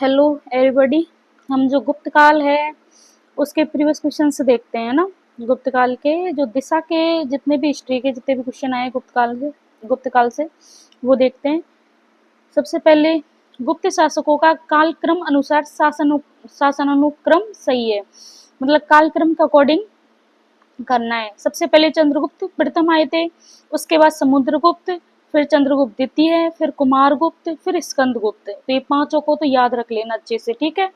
Hello everybody. हम जो गुप्त काल है उसके प्रीवियस क्वेश्चन से देखते हैं ना। गुप्त काल के जो दिशा के जितने भी हिस्ट्री के जितने भी क्वेश्चन आए गुप्त काल से वो देखते हैं। सबसे पहले गुप्त शासकों का कालक्रम अनुसार शासनानुक्रम सही है, मतलब कालक्रम के अकॉर्डिंग करना है। सबसे पहले चंद्रगुप्त प्रथम आए थे, उसके बाद समुद्रगुप्त, फिर चंद्रगुप्त द्वितीय, फिर कुमारगुप्त, फिर स्कंदगुप्त। तो ये पांचों को तो याद रख लेना अच्छे से, ठीक है।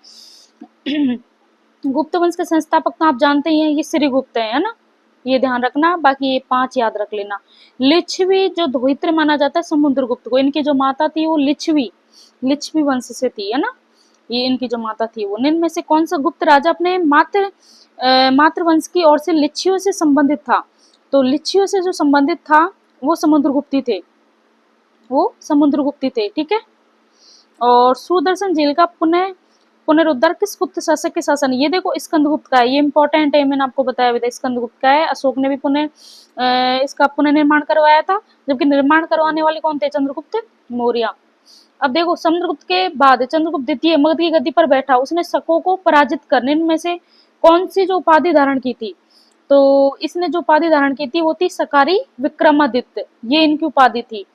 गुप्त वंश के संस्थापक तो आप जानते ही हैं, ये श्रीगुप्त है ना, ये ध्यान रखना। बाकी ये पांच याद रख लेना। लिच्छवी जो धोहित्र माना जाता है समुद्रगुप्त को, इनकी जो माता थी वो लिच्छवी वंश से थी, है ना। ये इनकी जो माता थी वो। निम्न में से कौन सा गुप्त राजा अपने मातृवंश की ओर से लिच्छियों से संबंधित था? तो लिच्छियों से जो संबंधित था वो समुद्रगुप्ती थे, ठीक है। और सुदर्शन झील का पुनरुद्धार किस गुप्त शासक के शासन? ये देखो स्कंदगुप्त का है, ये इंपॉर्टेंट है, मैंने आपको बताया भी था। स्कंदगुप्त का है। अशोक ने भी इसका पुनर्निर्माण करवाया था, जबकि निर्माण करवाने वाले कौन थे? चंद्रगुप्त मौर्य। अब देखो समुद्रगुप्त के बाद चंद्रगुप्त द्वितीय मगध की गद्दी पर बैठा, उसने शकों को पराजित करने में से कौन सी जो उपाधि धारण की थी? तो इसने जो उपाधि धारण की थी वो थी सकारी विक्रमादित्य, ये इनकी उपाधि थी।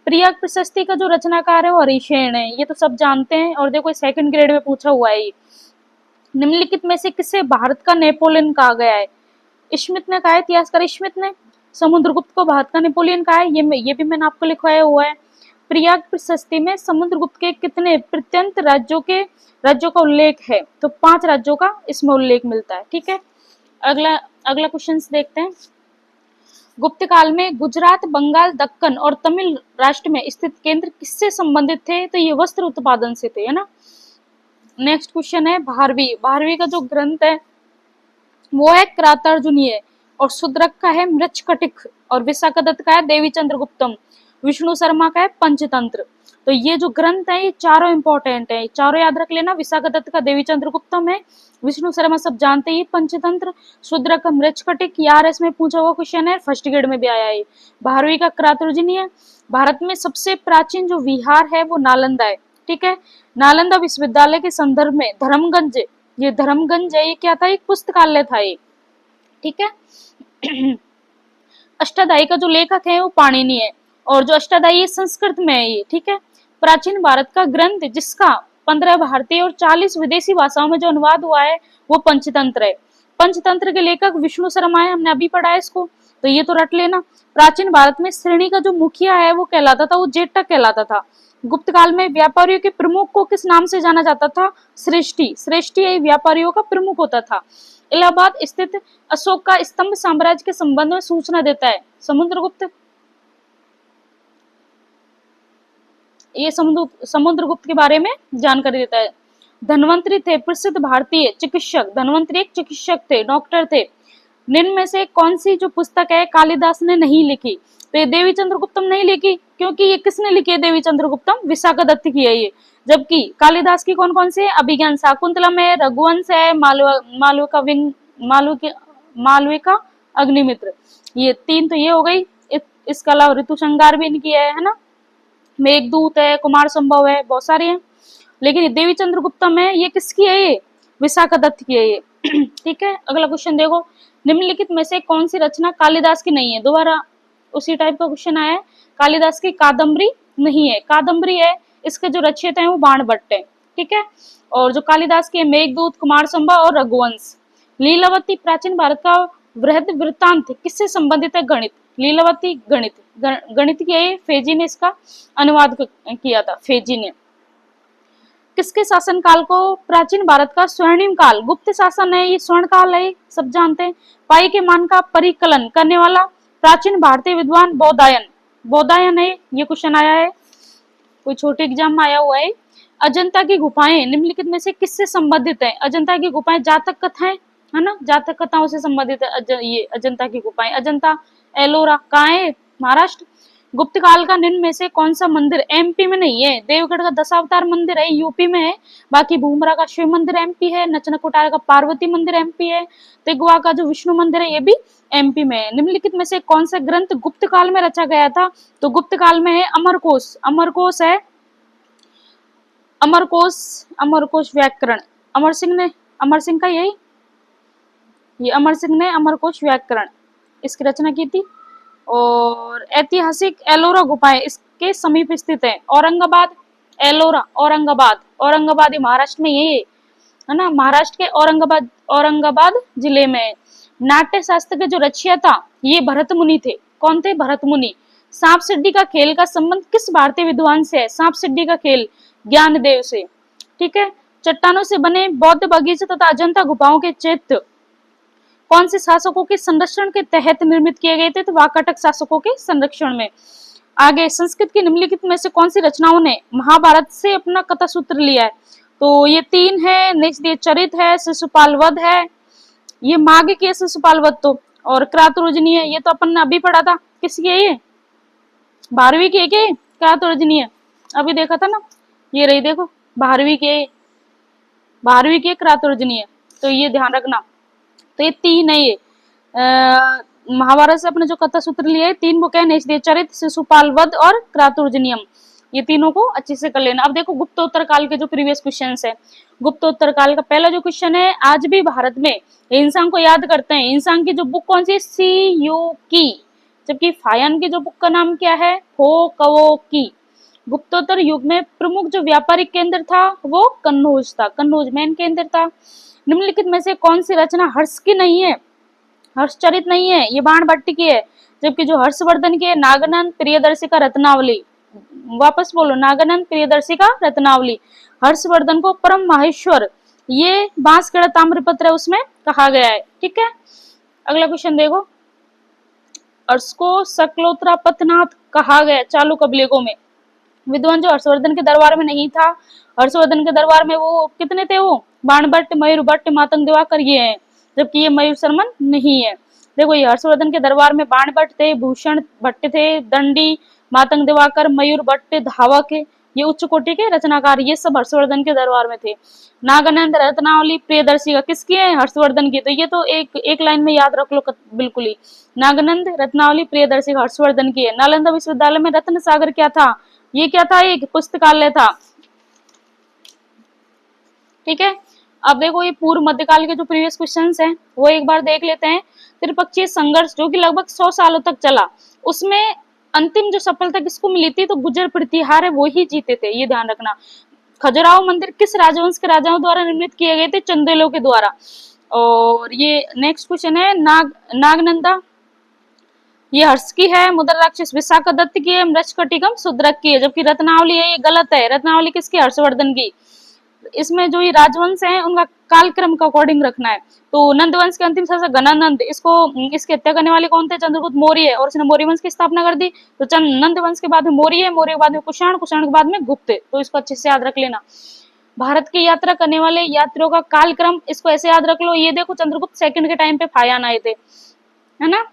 प्रयाग प्रशस्ति का जो रचनाकार है वो हरिशेन है, ये तो सब जानते हैं। और देखो सेकंड ग्रेड में पूछा हुआ है। निम्नलिखित में से किसे भारत का नेपोलियन कहा गया है? स्मिथ ने कहा है, इतिहासकार स्मिथ ने समुद्रगुप्त को भारत का नेपोलियन कहा है। ये भी मैंने आपको लिखवाया हुआ है। प्रयाग प्रशस्ति में समुद्रगुप्त के कितने प्रत्यंत राज्यों का उल्लेख है? तो 5 राज्यों का इसमें उल्लेख मिलता है, ठीक है। अगला क्वेश्चन देखते हैं। गुप्त काल में गुजरात, बंगाल, दक्कन और तमिल राष्ट्र में स्थित केंद्र किससे संबंधित थे? तो ये वस्त्र उत्पादन से थे, है ना। नेक्स्ट क्वेश्चन है भारवी का जो ग्रंथ है वो है क्रातार्जुनीय, और शूद्रक का है मृच्छकटिक, और विशाखदत्त का है देवी चंद्रगुप्तम, विष्णु शर्मा का है पंचतंत्र। तो ये जो ग्रंथ है ये चारों इंपॉर्टेंट है, चारों याद रख लेना। विशाखदत्त का देवी चंद्रगुप्तम है, विष्णु शर्मा सब जानते हैं पंचतंत्र, शूद्रक का मृच्छकटिक, यार में पूछा हुआ क्वेश्चन है, फर्स्ट ग्रेड में भी आया है। भारवी का क्रातार्जुनीय। भारत में सबसे प्राचीन जो विहार है वो नालंदा है, ठीक है। नालंदा विश्वविद्यालय के संदर्भ में धर्मगंज है, ये क्या था? एक पुस्तकालय था ये, ठीक है। अष्टाध्यायी का जो लेखक है वो पाणिनि है, और जो अष्टाध्यायी संस्कृत में है ये, ठीक है। प्राचीन भारत का ग्रंथ जिसका 15 भारतीय और 40 विदेशी भाषाओं में जो अनुवाद हुआ है वो पंचतंत्र है। पंचतंत्र के लेखक विष्णु शर्मा है, हमने अभी पढ़ा है इसको, तो ये तो रट लेना। प्राचीन भारत में श्रेणी का जो मुखिया है वो कहलाता था, वो जेठक कहलाता था। गुप्त काल में व्यापारियों के प्रमुख को किस नाम से जाना जाता था? श्रेष्ठी व्यापारियों का प्रमुख होता था। इलाहाबाद स्थित अशोक का स्तंभ साम्राज्य के संबंध में सूचना देता है। समुद्रगुप्त, ये समुद्रगुप्त के बारे में जानकारी देता है। धन्वंतरी थे प्रसिद्ध भारतीय चिकित्सक, धन्वंतरी एक चिकित्सक थे, डॉक्टर थे। निम्न में से कौन सी जो पुस्तक है कालिदास ने नहीं लिखी? तो ये देवी चंद्रगुप्तम नहीं लिखी, क्योंकि ये किसने लिखी है? देवी चंद्रगुप्तम विशाखदत्त की है ये। जबकि कालिदास की कौन कौन सी है? अभिज्ञान शाकुंतलम है, रघुवंश है, मालविका अग्निमित्र, ये 3 तो ये हो गई। इसके अलावा ऋतु संगार भी इनकी है ना। मेघदूत है, कुमार संभव है, बहुत सारी है। लेकिन देवी चंद्रगुप्तम है, ये किसकी है? ये विशाखदत्त की है ये। ठीक है। अगला क्वेश्चन देखो, निम्नलिखित में से कौन सी रचना कालिदास की नहीं है? दोबारा उसी टाइप का क्वेश्चन आया है। कालिदास की कादम्बरी नहीं है, कादम्बरी है, इसके जो रचयिता हैं वो बाणभट्ट है, ठीक है। और जो कालिदास की है मेघदूत, कुमार संभव और रघुवंश। लीलावती प्राचीन भारत का वृहद वृत्तांत किससे संबंधित है? गणित। लीलावती गणित की है, फेजी ने इसका अनुवाद किया था, फेजी ने। किसके शासन काल को प्राचीन भारत का स्वर्णिम काल? गुप्त शासन है, ये स्वर्ण काल है, सब जानते हैं। पाई के मान का परिकलन करने वाला प्राचीन भारतीय विद्वान बौधायन है, ये क्वेश्चन आया है, कोई छोटे एग्जाम में आया हुआ है। अजंता की गुफाएं निम्नलिखित में से किससे संबंधित है? अजंता की गुफाएं जातक कथाएं, है ना, जातक कथाओं से संबंधित है ये अजंता की गुफाएं। अजंता एलोरा कहाँ है? महाराष्ट्र। गुप्त काल का निम्न में से कौन सा मंदिर एमपी में नहीं है? देवगढ़ का दशावतार मंदिर है, यूपी में है। बाकी भूमरा का शिव मंदिर एमपी है, नचनकोटार का पार्वती मंदिर एमपी है, तिगवा का जो विष्णु मंदिर है ये भी एमपी में है। निम्नलिखित में से कौन सा ग्रंथ गुप्त काल में रचा गया था? तो गुप्त काल में है अमरकोश है अमरकोश, अमरकोश व्याकरण, अमर सिंह का यही, ये अमर सिंह ने अमरकोश व्याकरण इसकी रचना की थी। और ऐतिहासिक एलोरा गुफाएं इसके समीप स्थित है। औरंगाबाद, एलोरा, औरंगाबाद, औरंगाबाद ये महाराष्ट्र में यही है ना, महाराष्ट्र के औरंगाबाद, औरंगाबाद जिले में। नाट्य शास्त्र के जो रचयिता ये भरत मुनि थे। कौन थे? भरत मुनि। सांप सीढ़ी का खेल का संबंध किस भारतीय विद्वान से है? सांप सीढ़ी का खेल ज्ञानदेव से। ठीक है। चट्टानों से बने बौद्ध बगीचे तथा अजंता गुफाओं के चित्र कौन से शासकों के संरक्षण के तहत निर्मित किए गए थे? तो वाकाटक शासकों के संरक्षण में। आगे, संस्कृत की निम्नलिखित में से कौन सी रचनाओं ने महाभारत से अपना कथा सूत्र लिया है? तो ये 3 है, नेक्स्ट चरित है, शिशुपाल वध है, ये माघ की है शिशुपाल वध तो, और क्रातरोजनी है, ये तो अपन ने अभी पढ़ा था। किसकी है ये? 12वीं की है क्या? क्रातरोजनी है, अभी देखा था ना, ये रही देखो 12वीं की, 12वीं की क्रातरोजनी है, तो ये ध्यान रखना। तो ये 3 है, ये महाभारत से अपने जो कथा सूत्र लिए है 3 बुक है, नेचदेव चरित, शिशुपाल वध और क्रातोर्जनियम, ये तीनों को अच्छे से कर लेना। अब देखो गुप्तोत्तर काल के जो प्रीवियस क्वेश्चन है, गुप्तोत्तर काल का पहला जो क्वेश्चन है, आज भी भारत में इंसान को याद करते हैं। इंसान की जो बुक कौन सी? सी यू की, जबकि फायन की जो बुक का नाम क्या है? हो कवो की। गुप्तोत्तर युग में प्रमुख जो व्यापारिक केंद्र था वो कन्नौज था, कन्नौज मेन केंद्र था। निम्नलिखित में से कौन सी रचना हर्ष की नहीं है? हर्षचरित नहीं है, ये बाणभट्ट की है। जबकि जो हर्षवर्धन की है नागानंद प्रियदर्शी का रत्नावली। वापस बोलो, नागानंद प्रियदर्शी का रत्नावली। हर्षवर्धन को परम माहेश्वर, ये बांसखेड़ा ताम्रपत्र है उसमें कहा गया है। ठीक है। अगला क्वेश्चन देखो, हर्ष को सकलोत्रा पथनाथ कहा गया चालुक अभिलेखों में। विद्वान जो हर्षवर्धन के दरबार में नहीं था, हर्षवर्धन के दरबार में वो कितने थे? वो बाणभट्ट, मयूर भट्ट, मातंग दिवाकर ये हैं, जबकि ये मयूर शर्मन नहीं है। देखो ये हर्षवर्धन के दरबार में बाणभट्ट थे, भूषण भट्ट थे, दंडी, मातंग दिवाकर, मयूर भट्ट, धावक, ये उच्च कोटि के रचनाकार, ये सब हर्षवर्धन के दरबार में थे। नागानंद रत्नावली प्रियदर्शी का किसकी है? हर्षवर्धन की। तो ये तो एक लाइन में याद रख लो बिल्कुल ही, नागानंद रत्नावली प्रियदर्शी हर्षवर्धन की है। नालंदा विश्वविद्यालय में रत्न सागर क्या था? ये क्या था? एक पुस्तकालय था। ठीक है। अब देखो ये पूर्व मध्यकाल के जो प्रीवियस क्वेश्चंस हैं वो एक बार देख लेते हैं। त्रिपक्षीय संघर्ष जो कि लगभग 100 सालों तक चला, उसमें अंतिम जो सफलता किसको मिली थी? तो गुर्जर प्रतिहार है वो ही जीते थे, ये ध्यान रखना। खजुराहो मंदिर किस राजवंश के राजाओं द्वारा निर्मित किए गए थे? चंदेलों के द्वारा। और ये नेक्स्ट क्वेश्चन है, नागनंदा ये हर्ष की है, मुद्रा राक्षस विशाखादत्त की है, मृच्छकटिकम शूद्रक की है, जबकि रत्नावली है ये गलत है। रत्नावली किसकी? हर्षवर्धन की। इसमें जो ये राजवंश है उनका कालक्रम का अकॉर्डिंग रखना है। तो नंद वंश के अंतिम शासक गणानंद, इसकी हत्या करने वाले कौन थे? चंद्रगुप्त मौर्य, और उसने मौर्य वंश की स्थापना कर दी। तो नंद वंश के बाद में मौर्य, मौर्य के बाद में कुषाण, कुषाण के बाद में गुप्त। तो इसको अच्छे से याद रख लेना। भारत की यात्रा करने वाले यात्रियों का कालक्रम, इसको ऐसे याद रख लो। ये देखो चंद्रगुप्त सेकंड के टाइम पे फायान आए थे, है ना।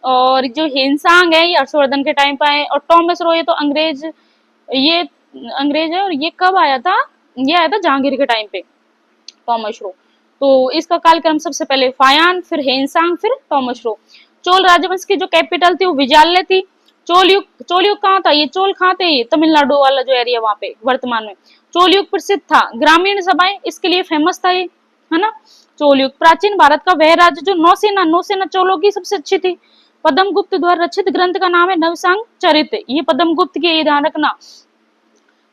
और जो हिंसांग है ये हर्षवर्धन के टाइम पे आए। और टॉमस रो ये तो अंग्रेज, ये अंग्रेज है। और ये कब आया था? ये आया था जहांगीर के टाइम पे, टॉमस रो। तो इसका कालक्रम सबसे पहले फायान, फिर हेनसांग, फिर टॉमस रो। चोल राजवंश की जो कैपिटल थी वो विजाल्य थी। चोल युग कहाँ था? ये चोल कहाँ थे? ये तमिलनाडु वाला जो एरिया वहां पे वर्तमान में। चोल युग प्रसिद्ध था, ग्रामीण सभाएं इसके लिए फेमस था ये, है ना। चोल युग प्राचीन भारत का वह राज्य जो नौसेना चोलों की सबसे अच्छी थी। पद्म गुप्त द्वारा रचित ग्रंथ का नाम है नवसांग चरित, ये पद्म गुप्त की, ये ध्यान रखना।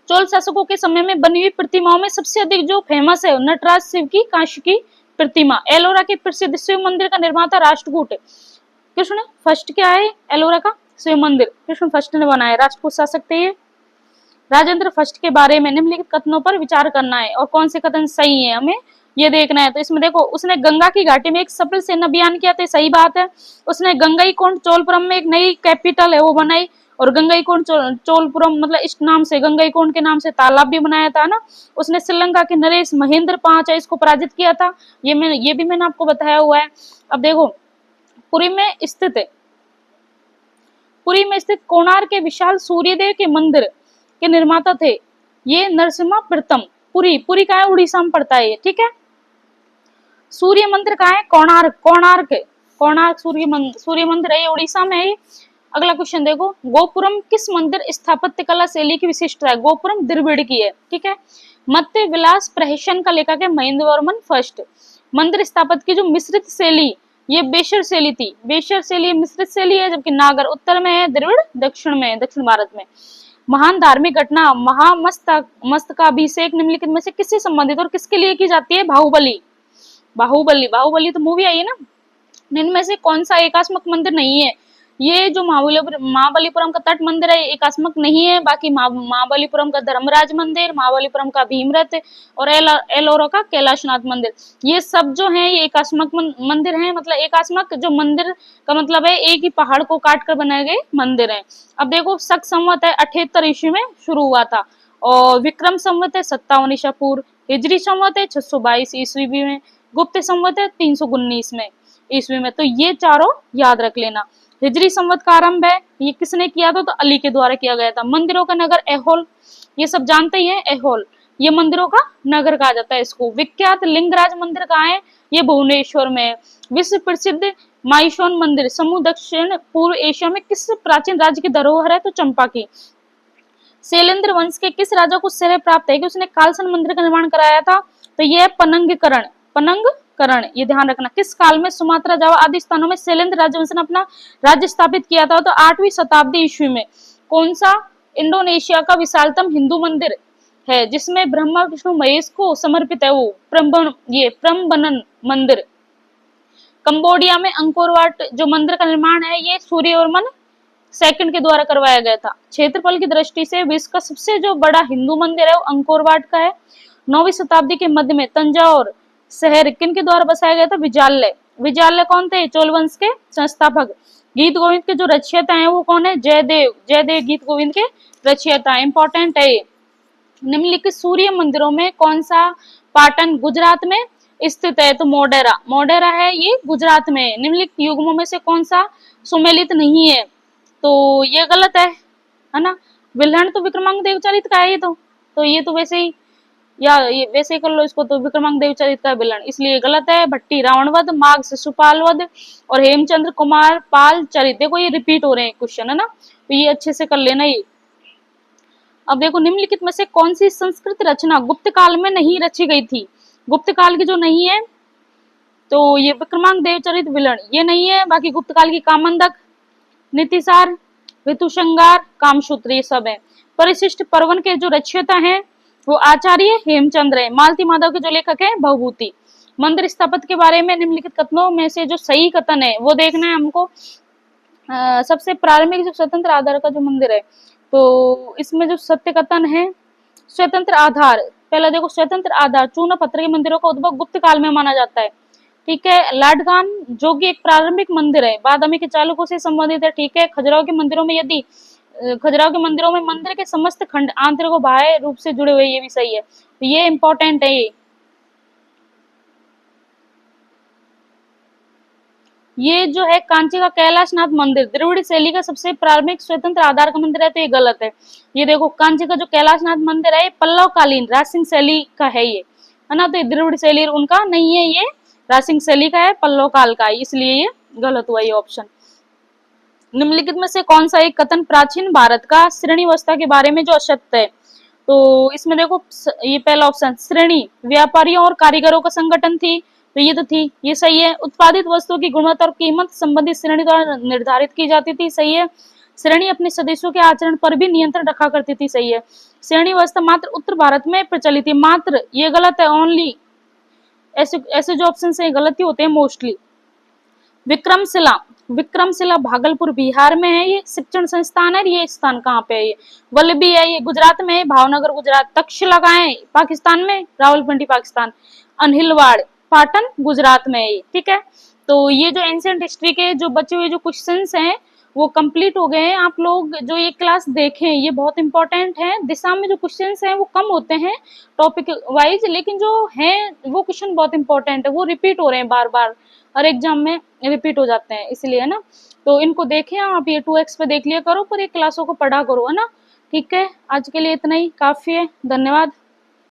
चोल शासकों के समय में बनी हुई प्रतिमाओं में सबसे अधिक जो फेमस है नटराज शिव की कांस्य की प्रतिमा। एलोरा के प्रसिद्ध शिव मंदिर का निर्माता राष्ट्रकूट, कृष्ण फर्स्ट क्या है? एलोरा का शिव मंदिर कृष्ण फर्स्ट ने बनाया। राष्ट्रकूट शासक थे ये। राजेंद्र फर्स्ट के बारे में निम्नलिखित कथनों पर विचार करना है और कौन से कथन सही है हमें ये देखना है। तो इसमें देखो, उसने गंगा की घाटी में एक सफल सेना अभियान किया था, सही बात है। उसने गंगाईकोंड चोलपुरम में एक नई कैपिटल है वो बनाई, और गंगाईकोंड चोलपुरम मतलब इस नाम से, गंगाईकोंड के नाम से तालाब भी बनाया था ना। उसने श्रीलंका के नरेश महेंद्र 5 इसको पराजित किया था, ये भी मैंने आपको बताया हुआ है। अब देखो पुरी में स्थित कोणार्क के विशाल सूर्यदेव के मंदिर के निर्माता थे ये नरसिम्हा प्रथम। पुरी का है? उड़ीसा में पड़ता है ये, ठीक है। सूर्य मंदिर कहाँ है? कोणार्क सूर्य मंदिर है ये उड़ीसा में है। अगला क्वेश्चन देखो, गोपुरम किस मंदिर स्थापत्य कला शैली की विशिष्टता है? गोपुरम द्रविड़ की है, ठीक है। मत्स्य विलास प्रहसन का लेखक है महेंद्र वर्मन फर्स्ट। मंदिर स्थापत्य की जो मिश्रित शैली, ये बेशर शैली थी, बेशर शैली मिश्रित शैली है, जबकि नागर उत्तर में है, द्रविड़ दक्षिण में, दक्षिण भारत में। महान धार्मिक घटना महामस्तकाभिषेक निम्नलिखित में से किससे संबंधित और किसके लिए की जाती है? बाहुबली। बाहुबली, बाहुबली तो मूवी आई है ना, इनमें से कौन सा एकात्मक मंदिर नहीं है? ये जो महाबलीपुरम का तट मंदिर है एकात्मक नहीं है, बाकी महाबलीपुरम का धर्मराज मंदिर, महाबलीपुरम का भीमरथ और एलोरा का कैलाशनाथ मंदिर, ये सब जो है ये एकात्मक मंदिर हैं। मतलब एकात्मक जो मंदिर का मतलब है एक ही पहाड़ को काट कर बनाए गए मंदिर हैं। अब देखो शक संवत है 78 ईस्वी में शुरू हुआ था, और विक्रम संवत है 57 ईसा पूर्व, हिजरी संवत है 622 ईस्वी में, गुप्त संवत है 319 में ईस्वी में। तो ये चारों याद रख लेना। हिजरी संवत का आरंभ है, ये किसने किया था? तो अली के द्वारा किया गया था। मंदिरों का नगर ऐहोल, ये सब जानते ही हैं, ऐहोल ये मंदिरों का नगर कहा जाता है इसको। विख्यात लिंगराज मंदिर कहाँ है? ये भुवनेश्वर में है। विश्व प्रसिद्ध माइसोन मंदिर समूह दक्षिण पूर्व एशिया में किस प्राचीन राज्य की धरोहर है? तो चंपा की। शैलेंद्र वंश के किस राजा को श्रेय प्राप्त है कि उसने कालसन मंदिर का निर्माण कराया था? तो यह पनंगकरण, पनंगकरण, ये ध्यान रखना। किस काल में सुमात्रा, जावा आदि स्थानों में शैलेंद्र राजवंश ने अपना राज्य स्थापित किया था? तो 8वीं शताब्दी ईस्वी में। कौन सा इंडोनेशिया का विशालतम हिंदू मंदिर है जिसमें ब्रह्मा विष्णु महेश को समर्पित है? वो प्रम्बनन मंदिर। कंबोडिया में अंकोर वाट जो मंदिर का निर्माण है ये सूर्यवर्मन सेकंड के द्वारा करवाया गया था। क्षेत्रफल की दृष्टि से विश्व का सबसे जो बड़ा हिंदू मंदिर है वो अंकोर वाट का है। 9वीं शताब्दी के मध्य में तंजावुर शहर किन के द्वारा बसाया गया था? विजाल्य। विजाल्य कौन थे? चोल वंश के संस्थापक। गीत गोविंद के जो रचयिता हैं वो कौन है? जयदेव। जयदेव गीत गोविंद के रचयिता, इंपॉर्टेंट है ये। निम्नलिखित सूर्य मंदिरों में कौन सा पाटन गुजरात में स्थित है? तो मोढेरा। मोढेरा है ये गुजरात में। निम्नलिखित युग्मों में से कौन सा सुमेलित नहीं है? तो ये गलत है ना। विल्हण तो विक्रमांक देवचरित का है ये तो ये तो वैसे ही, या ये वैसे ही कर लो इसको, तो विक्रमांक देवचरित का विल्हण, इसलिए गलत है। भट्टी रावणवध, माघ शिशुपाल वध और हेमचंद्र कुमार पाल चरित, देखो ये रिपीट हो रहे हैं क्वेश्चन, है ना, तो ये अच्छे से कर लेना ये। अब देखो निम्नलिखित में से कौन सी संस्कृत रचना गुप्त काल में नहीं रची गई थी? गुप्त काल की जो नहीं है तो ये विक्रमांक देवचरित विल्हण ये नहीं है, बाकी गुप्त काल की कामंदक, नीतिसार, ऋतुसंगार, कामसूत्र ये सब है। परिशिष्ट पर्वन के जो रचयिता हैं वो आचार्य हेमचंद्र है। मालती माधव के जो लेखक है भवभूति। मंदिर स्थापत्य के बारे में निम्नलिखित कथनों में से जो सही कथन है वो देखना है हमको। सबसे प्रारंभिक जो स्वतंत्र आधार का जो मंदिर है तो इसमें जो सत्य कथन है स्वतंत्र आधार, पहला देखो स्वतंत्र आधार चूना पत्थर के मंदिरों का उद्भव गुप्त काल में माना जाता है। ठीक है। लाडगान जो कि एक प्रारंभिक मंदिर है बादामी के चालुक्यों से संबंधित है। ठीक है। खजुराहो के मंदिरों में यदि खजुराहो के मंदिरों में मंदिर के समस्त खंड आंतरिक और बाह्य रूप से जुड़े हुए, ये भी सही है, तो ये इंपॉर्टेंट है। ये जो है कांची का कैलाशनाथ मंदिर द्रविड़ शैली का सबसे प्रारंभिक स्वतंत्र आधार का मंदिर है, तो ये गलत है। ये देखो कांची का जो कैलाशनाथ मंदिर है पल्लव कालीन राजसिंह शैली का है ये, है ना, तो ये द्रविड़ शैली उनका नहीं है, ये राजसिंह शैली का है, पल्लव काल का है, इसलिए ये गलत हुआ ये ऑप्शन। निम्नलिखित में से कौन सा एक कथन प्राचीन भारत का श्रेणी व्यवस्था के बारे में जो असत्य है? तो इसमें देखो ये पहला ऑप्शन श्रेणी व्यापारियों और कारीगरों का संगठन थी, तो ये तो थी, ये सही है। उत्पादित वस्तुओं की गुणवत्ता और कीमत संबंधित श्रेणी द्वारा निर्धारित की जाती थी, सही है। श्रेणी अपने सदस्यों के आचरण पर भी नियंत्रण रखा करती थी, सही है। श्रेणी व्यवस्था मात्र उत्तर भारत में प्रचलित थी, मात्र, ये गलत है, ओनली, ऐसे जो ऑप्शन है गलत ही होते हैं मोस्टली। विक्रमशिला, विक्रमशिला भागलपुर बिहार में है, ये शिक्षण संस्थान है। ये स्थान कहाँ पे है? ये वल्लभी है, ये गुजरात में है, भावनगर गुजरात। तक्षशिला कहाँ है? पाकिस्तान में, रावलपिंडी पाकिस्तान। अनहिलवाड़ पाटन गुजरात में है, ठीक है। तो ये जो एंशिएंट हिस्ट्री के जो बचे हुए जो क्वेश्चंस हैं वो कंप्लीट हो गए हैं। आप लोग जो ये क्लास देखें ये बहुत इंपॉर्टेंट है। दिशा में जो क्वेश्चंस हैं वो कम होते हैं टॉपिक वाइज, लेकिन जो हैं वो क्वेश्चन बहुत इंपॉर्टेंट है, वो रिपीट हो रहे हैं बार बार, हर एग्जाम में रिपीट हो जाते हैं, इसलिए, है ना। तो इनको देखें आप, ये 2x पे देख लिया करो, पर ये क्लासों को पढ़ा करो, है ना। ठीक है, आज के लिए इतना ही काफी है, धन्यवाद।